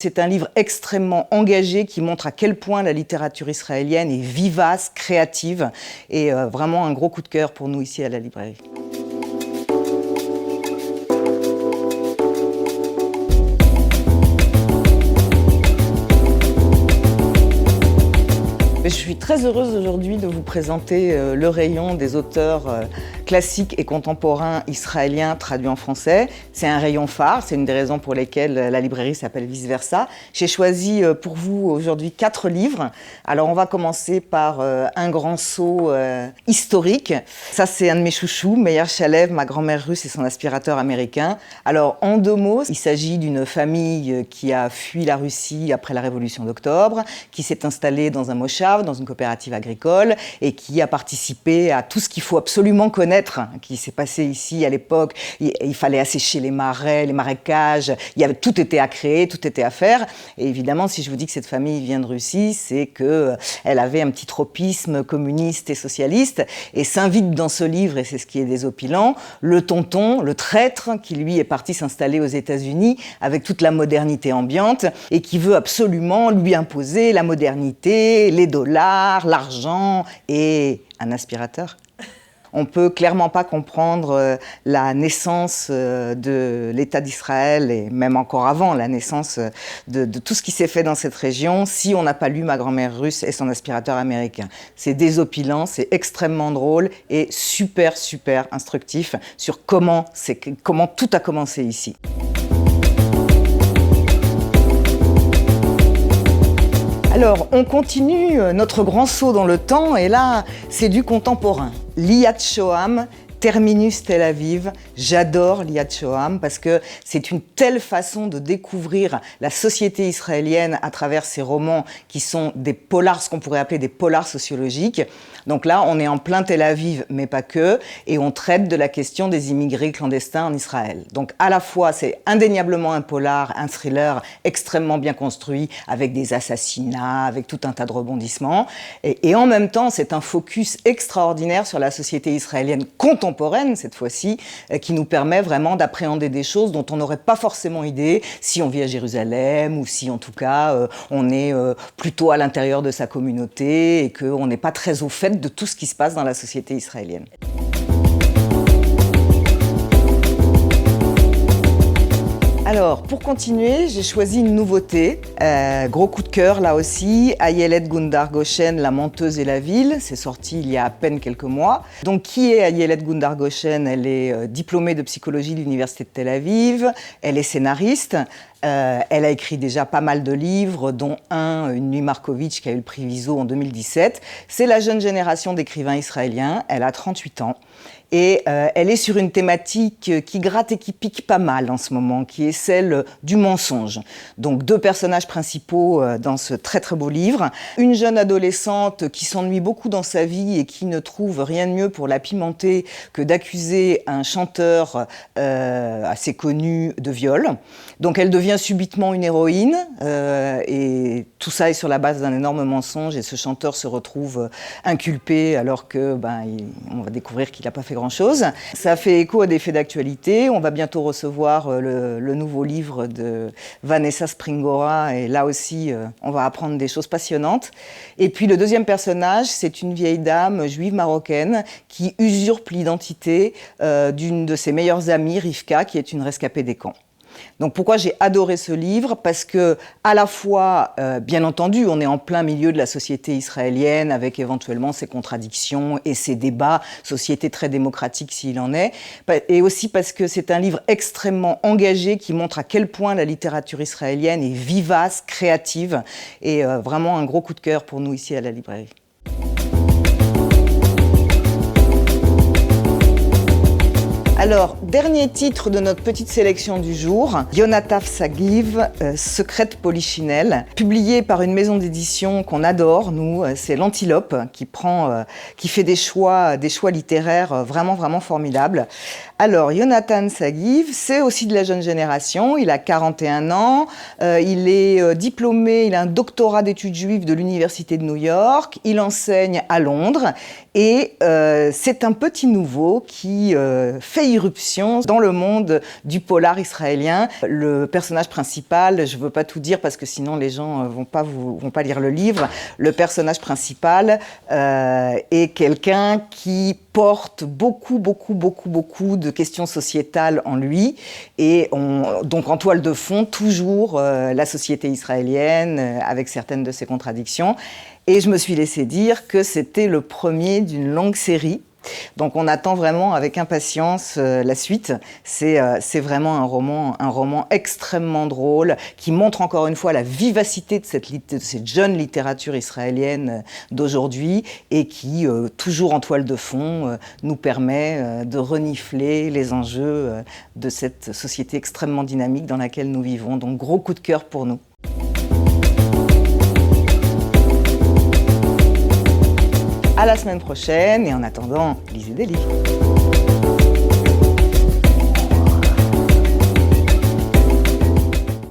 C'est un livre extrêmement engagé qui montre à quel point la littérature israélienne est vivace, créative et vraiment un gros coup de cœur pour nous ici à la librairie. Je suis très heureuse aujourd'hui de vous présenter le rayon des auteurs classiques et contemporains israéliens traduits en français. C'est un rayon phare, c'est une des raisons pour lesquelles la librairie s'appelle Vice Versa. J'ai choisi pour vous aujourd'hui 4 livres. Alors on va commencer par un grand saut historique. Ça c'est un de mes chouchous, Meir Shalev, Ma grand-mère russe et son aspirateur américain. Alors en 2 mots, il s'agit d'une famille qui a fui la Russie après la Révolution d'octobre, qui s'est installée dans un moshav, dans une coopérative agricole, et qui a participé à tout ce qu'il faut absolument connaître, qui s'est passé ici à l'époque. Il fallait assécher les marais, les marécages, tout était à créer, tout était à faire. Et évidemment, si je vous dis que cette famille vient de Russie, c'est qu'elle avait un petit tropisme communiste et socialiste, et s'invite dans ce livre, et c'est ce qui est désopilant, le tonton, le traître, qui lui est parti s'installer aux États-Unis avec toute la modernité ambiante, et qui veut absolument lui imposer la modernité, les dollars, l'argent et un aspirateur. On ne peut clairement pas comprendre la naissance de l'État d'Israël, et même encore avant la naissance de tout ce qui s'est fait dans cette région, si on n'a pas lu Ma grand-mère russe et son aspirateur américain. C'est désopilant, c'est extrêmement drôle et super instructif sur comment tout a commencé ici. Alors, on continue notre grand saut dans le temps, et là, c'est du contemporain. Liat Shoham, Terminus Tel Aviv. J'adore Liat Shoham parce que c'est une telle façon de découvrir la société israélienne à travers ces romans qui sont des polars, ce qu'on pourrait appeler des polars sociologiques. Donc là, on est en plein Tel Aviv, mais pas que, et on traite de la question des immigrés clandestins en Israël. Donc à la fois, c'est indéniablement un polar, un thriller extrêmement bien construit, avec des assassinats, avec tout un tas de rebondissements, et en même temps, c'est un focus extraordinaire sur la société israélienne contemporaine, cette fois-ci, qui nous permet vraiment d'appréhender des choses dont on n'aurait pas forcément idée si on vit à Jérusalem, ou si en tout cas on est plutôt à l'intérieur de sa communauté et qu'on n'est pas très au fait de tout ce qui se passe dans la société israélienne. Alors, pour continuer, j'ai choisi une nouveauté. Gros coup de cœur, là aussi. Ayelet Gundar Goshen, La menteuse et la ville. C'est sorti il y a à peine quelques mois. Donc, qui est Ayelet Gundar Goshen? Elle est diplômée de psychologie de l'Université de Tel Aviv. Elle est scénariste. Elle a écrit déjà pas mal de livres, dont Une nuit Markovitch, qui a eu le prix Viso en 2017. C'est la jeune génération d'écrivains israéliens. Elle a 38 ans. Et elle est sur une thématique qui gratte et qui pique pas mal en ce moment, qui est celle du mensonge. Donc 2 personnages principaux dans ce très beau livre. Une jeune adolescente qui s'ennuie beaucoup dans sa vie et qui ne trouve rien de mieux pour la pimenter que d'accuser un chanteur assez connu de viol. Donc elle devient subitement une héroïne, et tout ça est sur la base d'un énorme mensonge, et ce chanteur se retrouve inculpé alors que on va découvrir qu'il n'a pas fait grand-chose. Ça fait écho à des faits d'actualité. On va bientôt recevoir le nouveau livre de Vanessa Springora, et là aussi on va apprendre des choses passionnantes. Et puis le deuxième personnage, c'est une vieille dame juive marocaine qui usurpe l'identité d'une de ses meilleures amies, Rivka, qui est une rescapée des camps. Donc pourquoi j'ai adoré ce livre? Parce que, à la fois, bien entendu, on est en plein milieu de la société israélienne, avec éventuellement ses contradictions et ses débats, société très démocratique s'il en est, et aussi parce que c'est un livre extrêmement engagé qui montre à quel point la littérature israélienne est vivace, créative, et vraiment un gros coup de cœur pour nous ici à la librairie. Alors, dernier titre de notre petite sélection du jour, Yonatav Sagiv, Secrète Polichinelle, publié par une maison d'édition qu'on adore, nous, c'est l'Antilope, qui fait des choix littéraires vraiment formidables. Alors, Yonatan Sagiv, c'est aussi de la jeune génération, il a 41 ans, il est diplômé, il a un doctorat d'études juives de l'Université de New York, il enseigne à Londres, et c'est un petit nouveau qui fait irruption dans le monde du polar israélien. Le personnage principal, je ne veux pas tout dire parce que sinon les gens vont pas lire le livre. Le personnage principal est quelqu'un qui porte beaucoup de questions sociétales en lui et donc en toile de fond toujours la société israélienne avec certaines de ses contradictions. Et je me suis laissé dire que c'était le premier d'une longue série. Donc on attend vraiment avec impatience la suite. C'est vraiment un roman extrêmement drôle qui montre encore une fois la vivacité de cette jeune littérature israélienne d'aujourd'hui et qui, toujours en toile de fond, nous permet de renifler les enjeux de cette société extrêmement dynamique dans laquelle nous vivons. Donc gros coup de cœur pour nous. À la semaine prochaine et en attendant, lisez des livres.